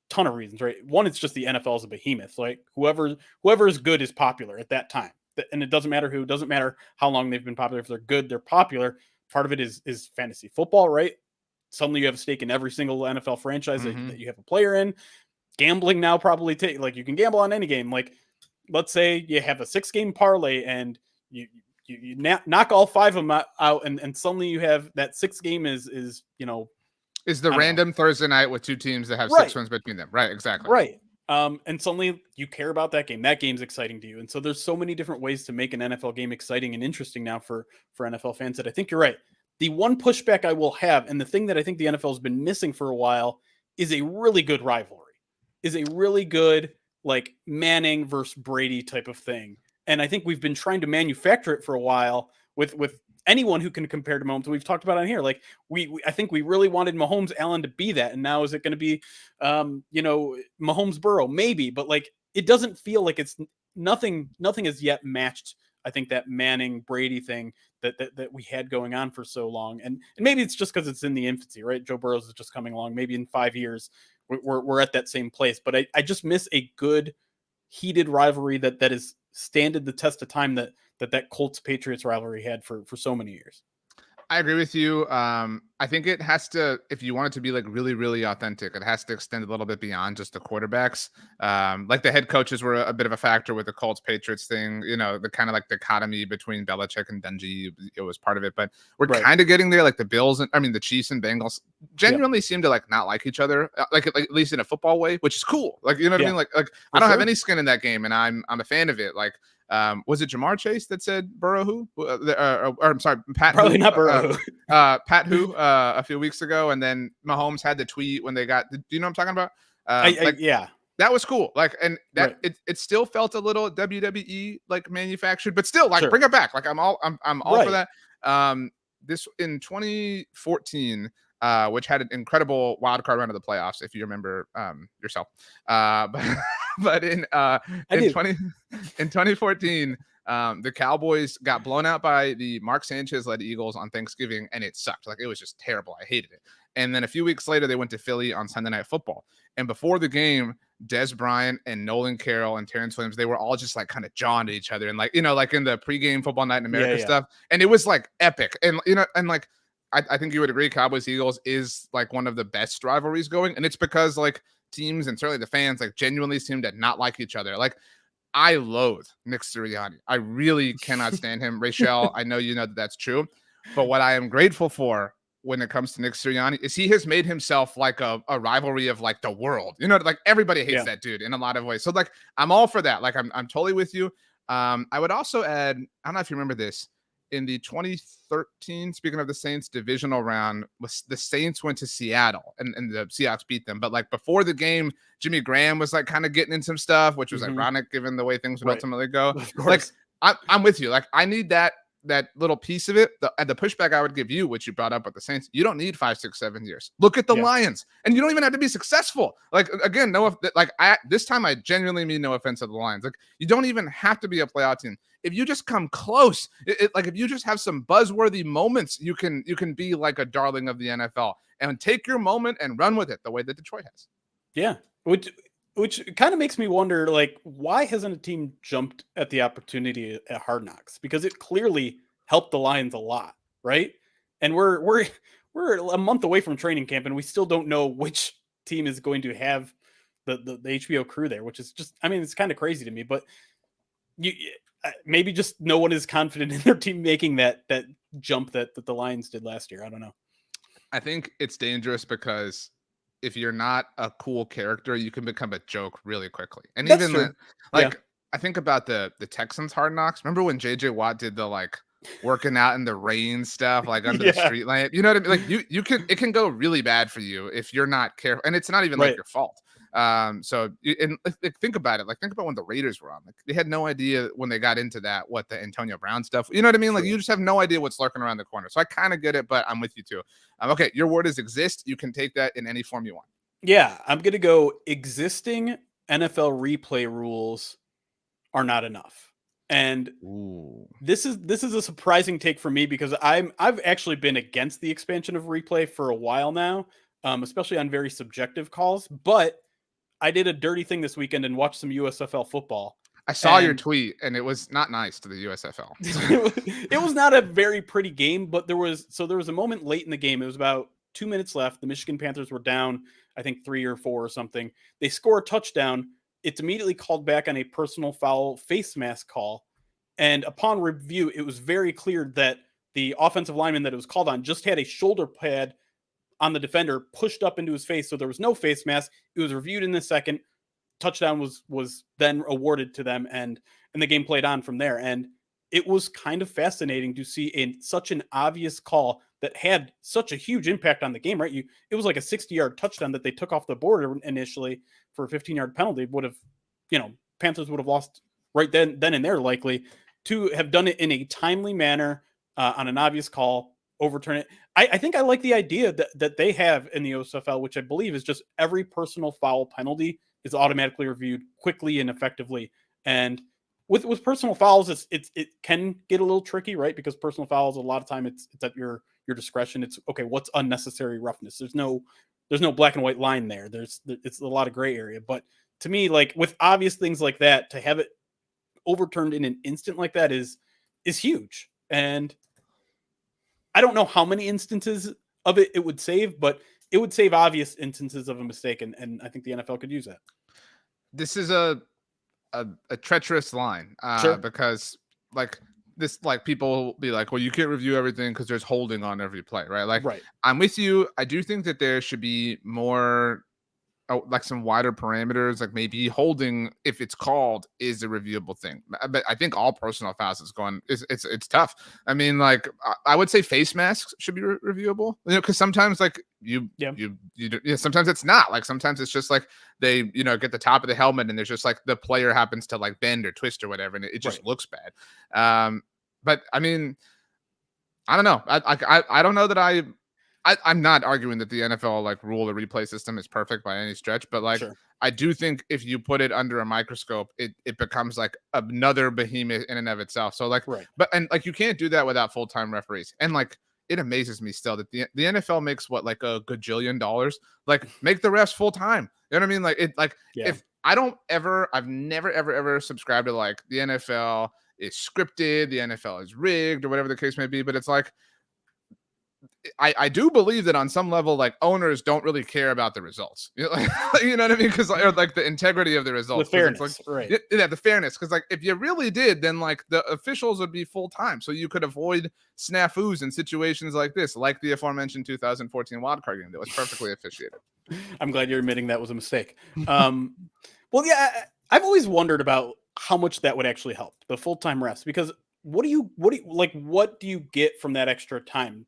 ton of reasons, right? One, it's just the NFL is a behemoth. Like, whoever is good is popular at that time, and it doesn't matter who, doesn't matter how long they've been popular. If they're good, they're popular. Part of it is fantasy football, right? suddenly you have a stake in every single NFL franchise Mhm. that you have a player in. Gambling now probably you can gamble on any game. Like, let's say you have a 6-game parlay and you knock all 5 of them out, and suddenly you have that 6th game is Is the I don't know. random Thursday night with 2 teams that have Right. 6 wins between them. Right, exactly. Right. And suddenly you care about that game. That game's exciting to you. And so there's so many different ways to make an NFL game exciting and interesting now for NFL fans that I think you're right. The one pushback I will have, and the thing that I think the NFL has been missing for a while, is a really good rivalry, is a really good like Manning versus Brady type of thing. And I think we've been trying to manufacture it for a while with anyone who can compare to Mahomes. We've talked about on here. Like I think we really wanted Mahomes Allen to be that. And now is it going to be, Mahomes Burrow? Maybe, but like, it doesn't feel like it's nothing has yet matched. I think that Manning Brady thing that we had going on for so long. And maybe it's just because it's in the infancy, right? Joe Burrow is just coming along. Maybe in 5 years we're at that same place, but I just miss a good heated rivalry that is standed the test of time that Colts Patriots rivalry had for so many years. I agree with you. I think it has to, if you want it to be like really, really authentic, it has to extend a little bit beyond just the quarterbacks. Like the head coaches were a bit of a factor with the Colts Patriots thing, the kind of like dichotomy between Belichick and Dungy, it was part of it, but we're kind of getting there. Like the the Chiefs and Bengals genuinely seem to like not like each other, like at least in a football way, which is cool. Like, you know what I mean? Like I don't have any skin in that game and I'm a fan of it. Like, was it Jamar Chase that said Burrow who? Or I'm sorry, Pat. Probably who, not Burrow. Pat who a few weeks ago, and then Mahomes had the tweet when they got. Do you know what I'm talking about? Yeah, that was cool. Like, and that it still felt a little WWE like manufactured, but still like bring it back. Like I'm all for that. This in 2014. Which had an incredible wild card run of the playoffs, if you remember yourself. But in 2014, the Cowboys got blown out by the Mark Sanchez led Eagles on Thanksgiving, and it sucked. Like it was just terrible. I hated it. And then a few weeks later, they went to Philly on Sunday Night Football. And before the game, Des Bryant and Nolan Carroll and Terrence Williams, they were all just like kind of jawing to each other and like in the pregame Football Night in America stuff. And it was like epic. And and like I think you would agree, Cowboys Eagles is like one of the best rivalries going, and it's because like teams and certainly the fans like genuinely seem to not like each other. Like I loathe Nick Sirianni. I really cannot stand him. Rachel, I know you know that that's true, but what I am grateful for when it comes to Nick Sirianni is he has made himself like a rivalry of like the world. Like everybody hates that dude in a lot of ways. So like I'm all for that. Like I'm totally with you. I would also add, I don't know if you remember this. In the 2013, speaking of the Saints divisional round, the Saints went to Seattle and the Seahawks beat them. But like before the game, Jimmy Graham was like kind of getting in some stuff, which was ironic given the way things would ultimately go. Like I'm with you. Like I need that little piece of it. The pushback I would give you, which you brought up with the Saints, you don't need 5, 6, 7 years. Look at the Lions, and you don't even have to be successful. Like again, this time I genuinely mean no offense to the Lions. Like you don't even have to be a playoff team. If you just come close, like if you just have some buzzworthy moments, you can be like a darling of the NFL and take your moment and run with it the way that Detroit has. Yeah, which kind of makes me wonder, like, why hasn't a team jumped at the opportunity at Hard Knocks? Because it clearly helped the Lions a lot, right? And we're a month away from training camp, and we still don't know which team is going to have the HBO crew there, which is just, I mean, it's kind of crazy to me. But maybe just no one is confident in their team making that jump that the Lions did last year. I don't know. I think it's dangerous because if you're not a cool character, you can become a joke really quickly. And that's even I think about the Texans Hard Knocks. Remember when JJ Watt did the like working out in the rain stuff, like under the street lamp? You know what I mean? Like it can go really bad for you if you're not careful, and it's not even like your fault. Think about it. Like think about when the Raiders were on. Like they had no idea when they got into that what the Antonio Brown stuff. You know what I mean? Like you just have no idea what's lurking around the corner. So I kind of get it, but I'm with you too. Okay, your word is exist. You can take that in any form you want. Yeah, I'm gonna go. Existing NFL replay rules are not enough, and this is a surprising take for me because I've actually been against the expansion of replay for a while now, especially on very subjective calls, but I did a dirty thing this weekend and watched some USFL football. I saw your tweet, and it was not nice to the USFL. It was not a very pretty game, but there was a moment late in the game. It was about 2 minutes left. The Michigan Panthers were down, I think 3 or 4 or something. They score a touchdown. It's immediately called back on a personal foul face mask call. And upon review, it was very clear that the offensive lineman that it was called on just had a shoulder pad on the defender pushed up into his face. So there was no face mask. It was reviewed in the second. Touchdown was then awarded to them, and the game played on from there. And it was kind of fascinating to see such an obvious call that had such a huge impact on the game, right? It was like a 60-yard touchdown that they took off the board initially for a 15-yard penalty. Would have, Panthers would have lost right then and there, likely. To have done it in a timely manner on an obvious call, overturn it. I think I like the idea that they have in the OSFL, which I believe is just every personal foul penalty is automatically reviewed quickly and effectively. And with personal fouls, it can get a little tricky, right? Because personal fouls, a lot of time it's at your discretion. It's okay, what's unnecessary roughness? There's no black and white line there. It's a lot of gray area. But to me, like with obvious things like that, to have it overturned in an instant like that is huge. And I don't know how many instances of it would save, but it would save obvious instances of a mistake, and I think the NFL could use that. This is a treacherous line Sure. because like people will be like, well, you can't review everything because there's holding on every play, right? Like, right. I'm with you. I do think that there should be more like some wider parameters, like maybe holding, if it's called, is a reviewable thing. But I think all personal fouls it's tough. I mean, like I would say face masks should be reviewable, because sometimes like sometimes it's not. Like sometimes it's just like they get the top of the helmet and there's just like the player happens to like bend or twist or whatever, and it just looks bad. But I mean, I don't know. I don't know that I'm not arguing that the NFL like rule or replay system is perfect by any stretch, but like I do think if you put it under a microscope, it becomes like another behemoth in and of itself. So like, but like you can't do that without full-time referees. And like it amazes me still that the NFL makes what, like a gajillion dollars, like make the refs full-time. You know what I mean? Like if I've never ever subscribed to like the NFL is scripted, the NFL is rigged, or whatever the case may be, but it's like I do believe that on some level, like owners don't really care about the results. You know what I mean? Because like the integrity of the results, the fairness, like, right? Yeah, the fairness. Because like if you really did, then like the officials would be full time, so you could avoid snafus in situations like this, like the aforementioned 2014 wildcard game that was perfectly officiated. I'm glad you're admitting that was a mistake. Well, yeah, I've always wondered about how much that would actually help the full time refs, because what do you get from that extra time?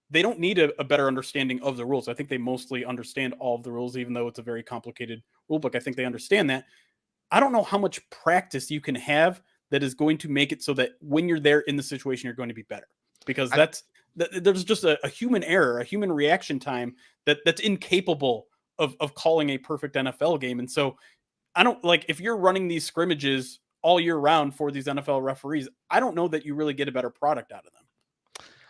They don't need a better understanding of the rules. I think they mostly understand all of the rules, even though it's a very complicated rule book. I think they understand that. I don't know how much practice you can have that is going to make it so that when you're there in the situation, you're going to be better, because there's just a human error, a human reaction time that's incapable of calling a perfect NFL game. And so I don't like, if you're running these scrimmages all year round for these NFL referees, I don't know that you really get a better product out of them.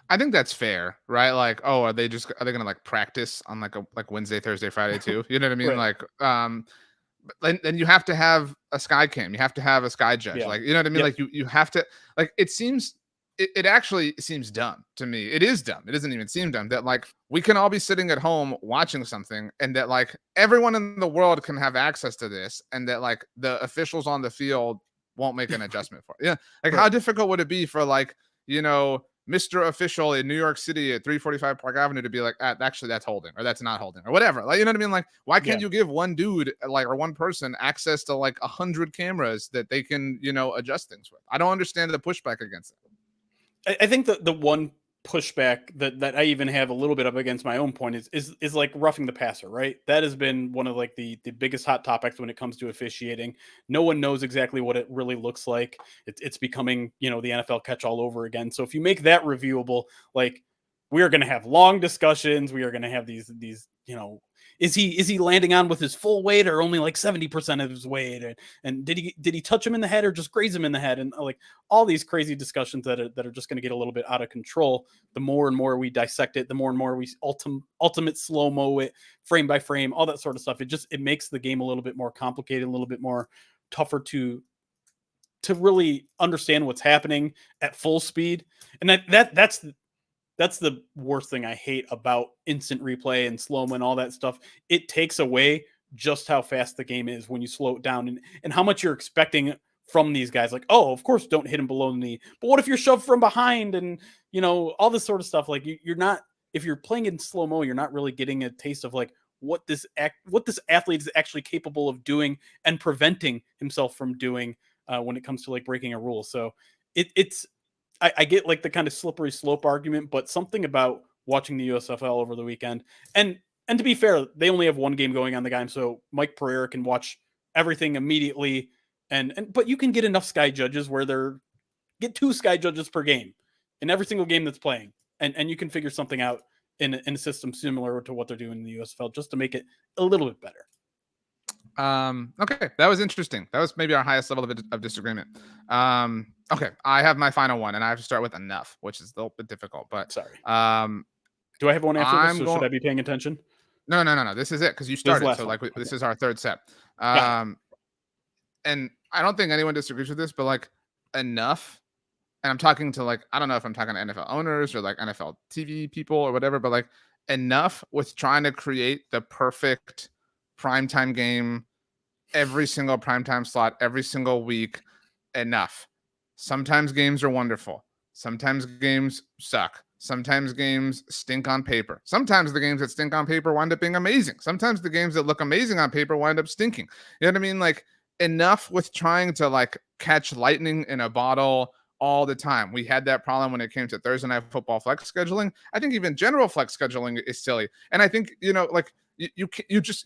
I think that's fair, right? Like, oh, are they gonna like practice on like Wednesday, Thursday, Friday too? You know what I mean? Right. Like, then you have to have a sky cam, you have to have a sky judge, like, you know what I mean? Like you have to, like, it actually seems dumb to me. It is dumb. It doesn't even seem dumb that like we can all be sitting at home watching something, and that like everyone in the world can have access to this, and that like the officials on the field won't make an adjustment for it. Yeah, like how difficult would it be for like Mr. Official in New York City at 345 Park Avenue to be like, actually, that's holding, or that's not holding, or whatever. Like, you know what I mean? Like, why can't you give one dude, like, or one person access to like 100 cameras that they can, adjust things with? I don't understand the pushback against it. I think the one pushback that I even have a little bit up against my own point is like roughing the passer, right? That has been one of like the biggest hot topics when it comes to officiating. No one knows exactly what it really looks like. It's becoming, the NFL catch all over again. So if you make that reviewable, like we are going to have long discussions. We are going to have these, is he landing on with his full weight or only like 70% of his weight? And did he touch him in the head or just graze him in the head? And like all these crazy discussions that are just going to get a little bit out of control. The more and more we dissect it, the more and more we ultimate slow-mo it, frame by frame, all that sort of stuff. It makes the game a little bit more complicated, a little bit more tougher to really understand what's happening at full speed. And that's that's the worst thing I hate about instant replay and slow-mo and all that stuff. It takes away just how fast the game is when you slow it down, and how much you're expecting from these guys. Like, oh, of course, don't hit him below the knee. But what if you're shoved from behind and, all this sort of stuff? Like, you're not, if you're playing in slow-mo, you're not really getting a taste of like what this athlete is actually capable of doing and preventing himself from doing when it comes to like breaking a rule. So I get like the kind of slippery slope argument, but something about watching the USFL over the weekend, and to be fair, they only have one game going on the game, so Mike Pereira can watch everything immediately, but you can get enough Sky judges where get 2 Sky judges per game in every single game that's playing, and you can figure something out in a system similar to what they're doing in the USFL just to make it a little bit better. Okay, that was interesting. That was maybe our highest level of disagreement. Okay, I have my final one, and I have to start with enough, which is a little bit difficult. But sorry. Do I have one after this, or should I be paying attention? No. This is it because you started. So like this is our third set. And I don't think anyone disagrees with this, but like enough. And I'm talking to like, I don't know if I'm talking to NFL owners or like NFL TV people or whatever, but like enough with trying to create the perfect primetime game, every single primetime slot, every single week. Enough. Sometimes games are wonderful. Sometimes games suck. Sometimes games stink on paper. Sometimes the games that stink on paper wind up being amazing. Sometimes the games that look amazing on paper wind up stinking. You know what I mean? Like enough with trying to like catch lightning in a bottle all the time. We had that problem when it came to Thursday Night Football flex scheduling. I think even general flex scheduling is silly. And I think, like you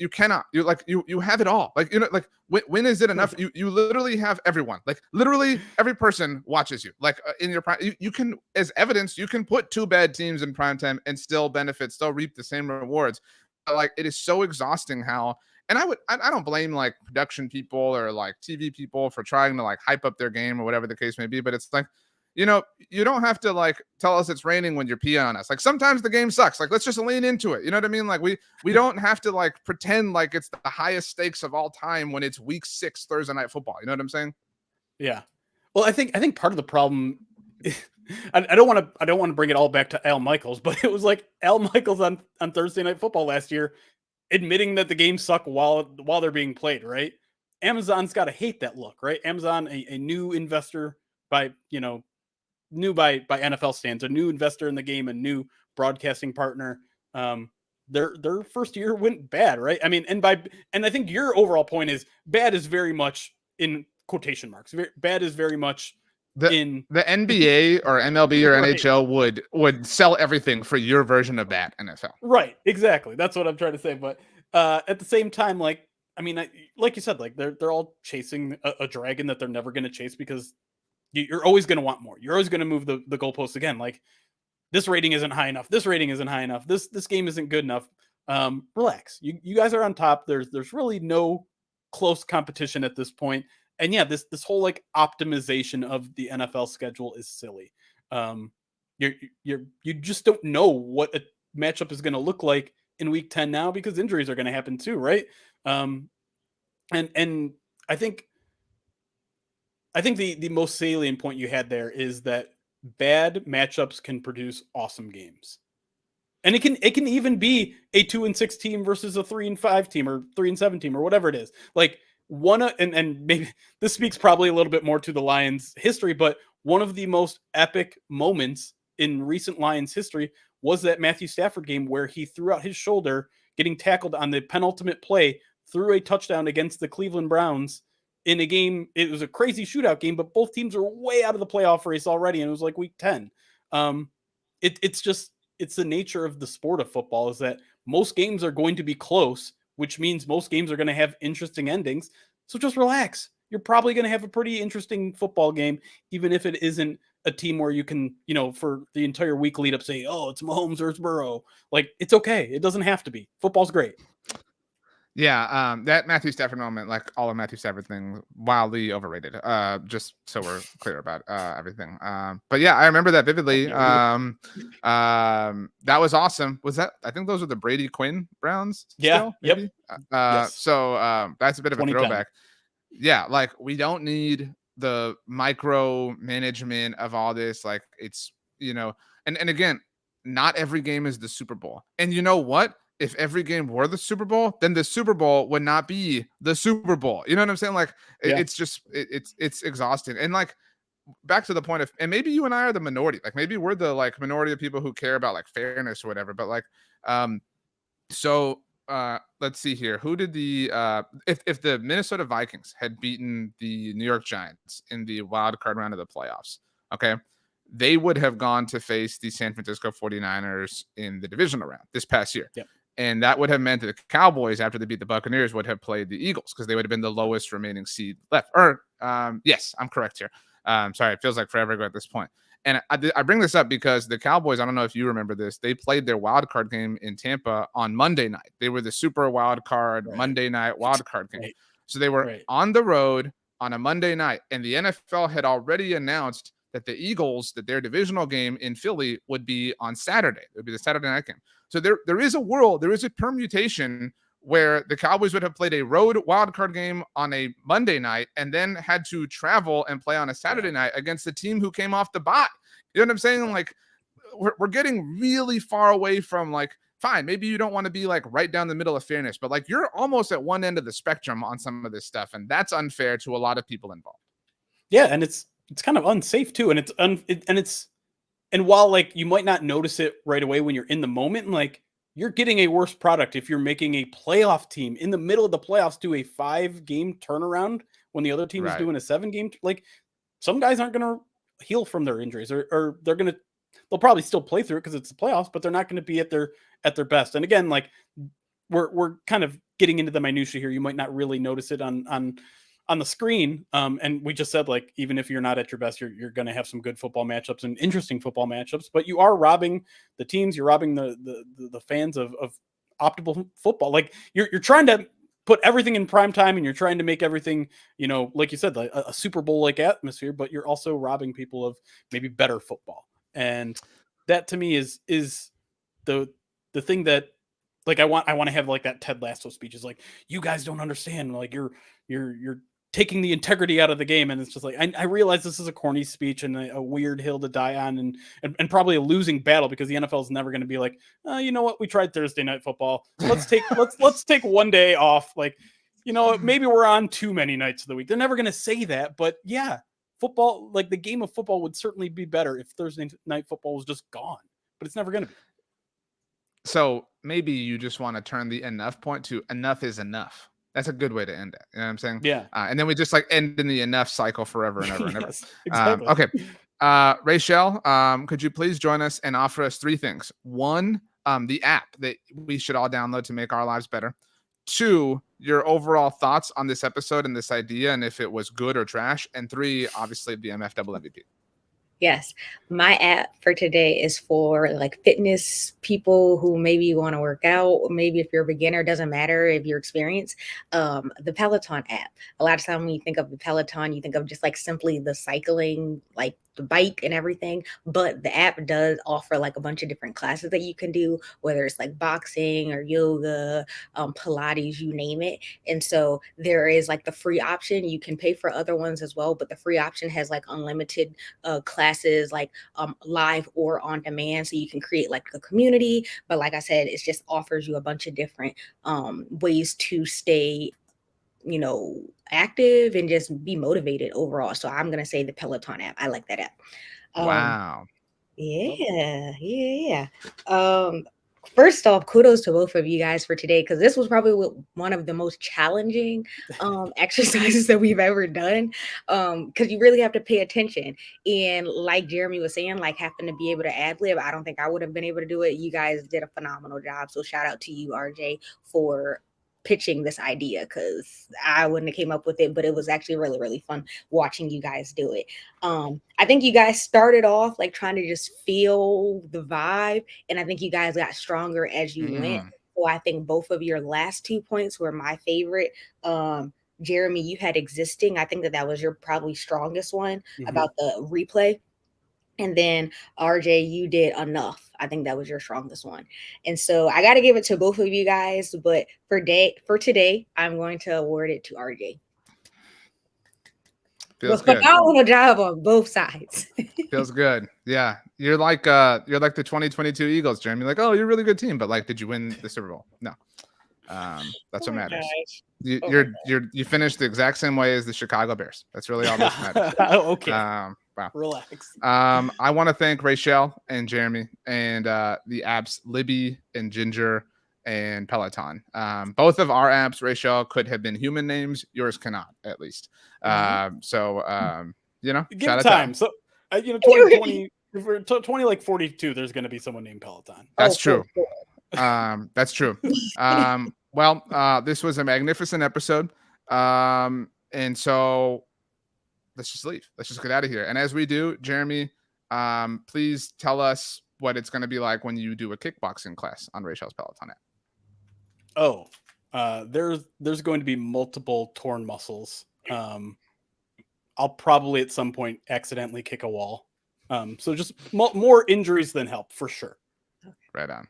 cannot, you have it all. Like, like when is it enough? You literally have everyone, like literally every person watches you, like in your prime. You can, as evidence, you can put 2 bad teams in prime time and still benefit, still reap the same rewards. But like, it is so exhausting how, and I don't blame like production people or like TV people for trying to like hype up their game or whatever the case may be. But it's like, you don't have to like tell us it's raining when you're peeing on us. Like sometimes the game sucks. Like let's just lean into it. You know what I mean? Like we don't have to like pretend like it's the highest stakes of all time when it's week 6 Thursday Night Football. You know what I'm saying? Yeah. Well, I think part of the problem, I don't want to bring it all back to Al Michaels, but it was like Al Michaels on Thursday Night Football last year, admitting that the games suck while they're being played. Right? Amazon's got to hate that look, right? Amazon, a new investor by NFL stands, a new investor in the game, a new broadcasting partner. Their first year went bad, right? I mean, and I think your overall point is bad is very much in quotation marks. Bad is very much the NBA or MLB or right. NHL would sell everything for your version of that NFL. Right, exactly. That's what I'm trying to say. But at the same time, like, I mean, like you said, like they're all chasing a dragon that they're never going to chase because you're always going to want more. You're always going to move the goalposts again. Like this rating isn't high enough. This rating isn't high enough. This game isn't good enough. Relax. You guys are on top. There's really no close competition at this point. And yeah, this whole like optimization of the NFL schedule is silly. You just don't know what a matchup is going to look like in week 10 now because injuries are going to happen too, right? And I think the most salient point you had there is that bad matchups can produce awesome games. And it can even be a 2-6 team versus a 3-5 team or 3-7 team or whatever it is. Like and maybe this speaks probably a little bit more to the Lions history, but one of the most epic moments in recent Lions history was that Matthew Stafford game where he threw out his shoulder, getting tackled on the penultimate play, threw a touchdown against the Cleveland Browns in a game. It was a crazy shootout game, but both teams are way out of the playoff race already. And it was like week 10. It's the nature of the sport of football is that most games are going to be close, which means most games are going to have interesting endings. So just relax. You're probably going to have a pretty interesting football game, even if it isn't a team where you can, for the entire week lead up say, oh, it's Mahomes or it's Burrow. Like, it's okay. It doesn't have to be. Football's great. Yeah, that Matthew Stafford moment, like all of Matthew Stafford things, wildly overrated. Just so we're clear about everything. But yeah, I remember that vividly. That was awesome. Was that? I think those were the Brady Quinn Browns. Yeah. Still, yep. Yes. So that's a bit of a throwback. Yeah, like we don't need the micro management of all this. Like it's and again, not every game is the Super Bowl. And you know what? If every game were the Super Bowl, then the Super Bowl would not be the Super Bowl. You know what I'm saying? Like it's just it's exhausting. And like back to the point of, and maybe you and I are the minority. Like maybe we're the like minority of people who care about like fairness or whatever. But like, so let's see here. Who did the if the Minnesota Vikings had beaten the New York Giants in the wild card round of the playoffs, okay, they would have gone to face the San Francisco 49ers in the divisional round this past year. Yep. And that would have meant that the Cowboys, after they beat the Buccaneers, would have played the Eagles because they would have been the lowest remaining seed left. Or yes, I'm correct here. Sorry, it feels like forever ago at this point. And I bring this up because the Cowboys, I don't know if you remember this, they played their wild card game in Tampa on Monday night. They were the super wild card Monday night wild card game. Right. So they were on the road on a Monday night, and the NFL had already announced that the Eagles, that their divisional game in Philly would be on Saturday. It would be the Saturday night game. So there is a world, there is a permutation where the Cowboys would have played a road wildcard game on a Monday night and then had to travel and play on a Saturday night against the team who came off the bye. You know what I'm saying? Like, we're getting really far away from, like, fine, maybe you don't want to be like right down the middle of fairness, but like you're almost at one end of the spectrum on some of this stuff, and that's unfair to a lot of people involved. Yeah, and it's kind of unsafe too, and and while like you might not notice it right away when you're in the moment, like you're getting a worse product if you're making a playoff team in the middle of the playoffs do a 5-game turnaround when the other team is doing a 7-game. Like, some guys aren't going to heal from their injuries, or they'll probably still play through it because it's the playoffs, but they're not going to be at their best. And again, like we're kind of getting into the minutia here. You might not really notice it on the screen. And we just said, like, even if you're not at your best, you're going to have some good football matchups and interesting football matchups, but you are robbing the teams. You're robbing the fans of optimal football. Like you're trying to put everything in prime time, and you're trying to make everything, like you said, like a Super Bowl like atmosphere, but you're also robbing people of maybe better football. And that to me is the thing that, like, I want to have like that Ted Lasso speech is like, you guys don't understand. Like you're taking the integrity out of the game. And it's just like, I realize this is a corny speech and a weird hill to die on, and probably a losing battle, because the NFL is never going to be like, you know what, we tried Thursday night football. Let's take one day off. Like, maybe we're on too many nights of the week. They're never going to say that, but yeah, football, like the game of football would certainly be better if Thursday night football was just gone, but it's never going to be. So maybe you just want to turn the enough point to enough is enough. That's a good way to end it. You know what I'm saying? Yeah. And then we just like end in the enough cycle forever and ever and ever. Yes, exactly. Okay. Rachel, could you please join us and offer us 3 things? 1, the app that we should all download to make our lives better. 2, your overall thoughts on this episode and this idea, and if it was good or trash. And 3, obviously the MFW MVP. Yes, my app for today is for like fitness people who maybe want to work out, or maybe if you're a beginner, doesn't matter if you're experienced. The Peloton app. A lot of time when you think of the Peloton, you think of just like simply the cycling, like the bike and everything, but the app does offer like a bunch of different classes that you can do, whether it's like boxing or yoga, Pilates, you name it. And so there is like the free option. You can pay for other ones as well, but the free option has like unlimited classes, like live or on demand, so you can create like a community. But like I said, it just offers you a bunch of different ways to stay active and just be motivated overall. So I'm gonna say the Peloton app. I like that app. Wow. Yeah. First off, kudos to both of you guys for today, because this was probably one of the most challenging exercises that we've ever done, because you really have to pay attention. And like Jeremy was saying, like having to be able to ad-lib, I don't think I would have been able to do it. You guys did a phenomenal job. So shout out to you, RJ, for pitching this idea, because I wouldn't have came up with it, but it was actually really, really fun watching you guys do it. I think you guys started off like trying to just feel the vibe, and I think you guys got stronger as you went. So I think both of your last 2 points were my favorite. Jeremy, you had existing. I think that was your probably strongest one about the replay. And then RJ, you did enough. I think that was your strongest one. And so I got to give it to both of you guys. But for today, I'm going to award it to RJ. Feels good. I want a job on both sides. Feels good. Yeah. You're like the 2022 Eagles, Jeremy. Like, oh, you're a really good team, but like, did you win the Super Bowl? No. That's what matters. You finished the exact same way as the Chicago Bears. That's really all that matters. Okay. Wow. Relax. I want to thank Rachel and Jeremy and the apps Libby and Ginger and Peloton. Both of our apps, Rachel, could have been human names. Yours cannot, at least. You know, Give shout it out time. So, 2020, if we're 20 like 42, there's going to be someone named Peloton. That's true. That's true. Well, this was a magnificent episode. And so let's just leave. Let's just get out of here. And as we do, Jeremy, please tell us what it's going to be like when you do a kickboxing class on Rachel's Peloton app. Oh, there's going to be multiple torn muscles. I'll probably at some point accidentally kick a wall. So just more injuries than help for sure. Right on.